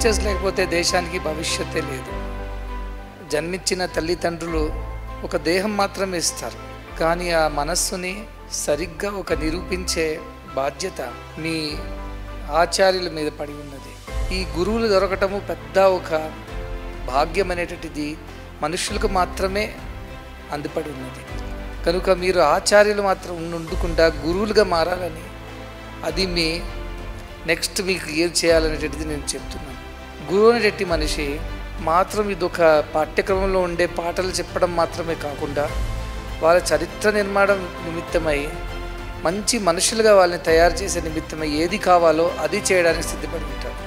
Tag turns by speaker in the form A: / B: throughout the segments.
A: Teachers లేకపోతే దేశానికి భవిష్యత్తే లేదు. జన్మించిన తల్లిదండ్రులు ఒక దేహం మాత్రమే ఇస్తారు, కానీ ఆ మనస్సుని సరిగ్గా ఒక నిరూపించే బాధ్యత మీ ఆచార్యుల మీద పడి ఉన్నది. ఈ గురువులు దొరకటము పెద్ద ఒక భాగ్యం అనేటువంటిది మనుషులకు మాత్రమే అందుపడి ఉన్నది. కనుక మీరు ఆచార్యులు మాత్రం ఉండకుండా గురువులుగా మారాలని, అది మీ నెక్స్ట్ మీకు ఏం చేయాలనేటువంటిది నేను చెప్తున్నాను. గురువు అనేటి మనిషి మాత్రం ఇదొక పాఠ్యక్రమంలో ఉండే పాటలు చెప్పడం మాత్రమే కాకుండా వాళ్ళ చరిత్ర నిర్మాణం నిమిత్తమై మంచి మనుషులుగా వాళ్ళని తయారు చేసే నిమిత్తమై ఏది కావాలో అది చేయడానికి సిద్ధపడి ఉంటారు.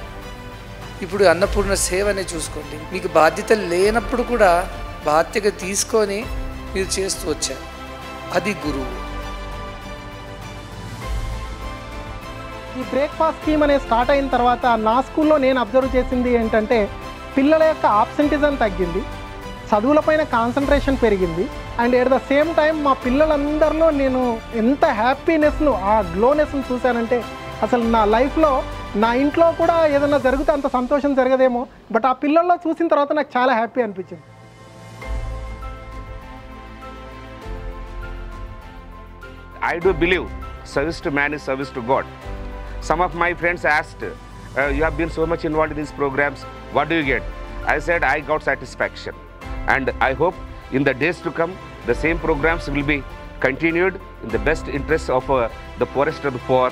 A: ఇప్పుడు అన్నపూర్ణ సేవనే చూసుకోండి, మీకు బాధ్యత లేనప్పుడు కూడా బాధ్యత తీసుకొని మీరు చేస్తూ వచ్చారు, అది గురువు.
B: ఈ బ్రేక్ఫాస్ట్ స్కీమ్ అనేది స్టార్ట్ అయిన తర్వాత నా స్కూల్లో నేను అబ్జర్వ్ చేసింది ఏంటంటే పిల్లల యొక్క ఆబ్సెంటిజం తగ్గింది, చదువులపైన కాన్సన్ట్రేషన్ పెరిగింది. And at the same time మా పిల్లలందరిలో నేను ఎంత హ్యాపీనెస్ను, ఆ గ్లోనెస్ను చూశానంటే అసలు నా లైఫ్లో నా ఇంట్లో కూడా ఏదైనా జరిగితే అంత సంతోషం జరగదేమో, బట్ ఆ పిల్లల్లో చూసిన తర్వాత నాకు చాలా హ్యాపీ అనిపించింది.
C: I do believe service to man is service to God. Some of my friends asked, you have been so much involved in these programs, what do you get? I said, I got satisfaction. And I hope in the days to come, the same programs will be continued in the best interest of the poorest of the poor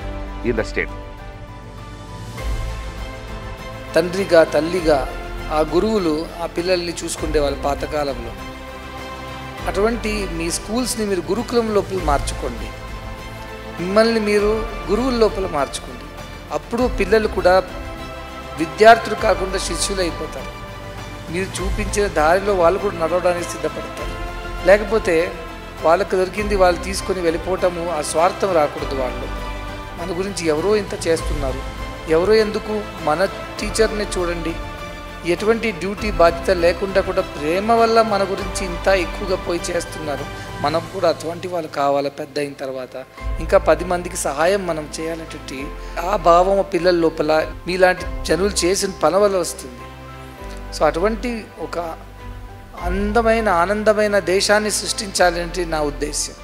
C: in the state.
A: తండ్రిగా తల్లిగా ఆ గురువులు ఆ పిల్లల్ని చూసుకునేవాళ్ళు పాతకాలంలో. అటువంటి మీ స్కూల్స్ని మీరు గురుకులం లోపల మార్చుకోండి, మిమ్మల్ని మీరు గురువుల లోపల మార్చుకోండి. అప్పుడు పిల్లలు కూడా విద్యార్థులు కాకుండా శిష్యులు అయిపోతారు. మీరు చూపించిన దారిలో వాళ్ళు కూడా నడవడానికి సిద్ధపడతారు. లేకపోతే వాళ్ళకు దొరికింది వాళ్ళు తీసుకొని వెళ్ళిపోవటము, ఆ స్వార్థం రాకూడదు. వాళ్ళు మన గురించి ఎవరో ఇంత చేస్తున్నారు, ఎవరో ఎందుకు, మన టీచర్ని చూడండి, ఎటువంటి డ్యూటీ బాధ్యత లేకుండా కూడా ప్రేమ వల్ల మన గురించి ఇంత ఎక్కువగా పోయి చేస్తున్నారు. మనం కూడా అటువంటి వాళ్ళు కావాలి. పెద్ద అయిన తర్వాత ఇంకా 10 మందికి సహాయం మనం చేయాలనేటువంటి ఆ భావం పిల్లల లోపల మీలాంటి జనులు చేసిన పని వల్ల వస్తుంది. సో అటువంటి ఒక అందమైన ఆనందమైన దేశాన్ని సృష్టించాలంటే నా ఉద్దేశ్యం.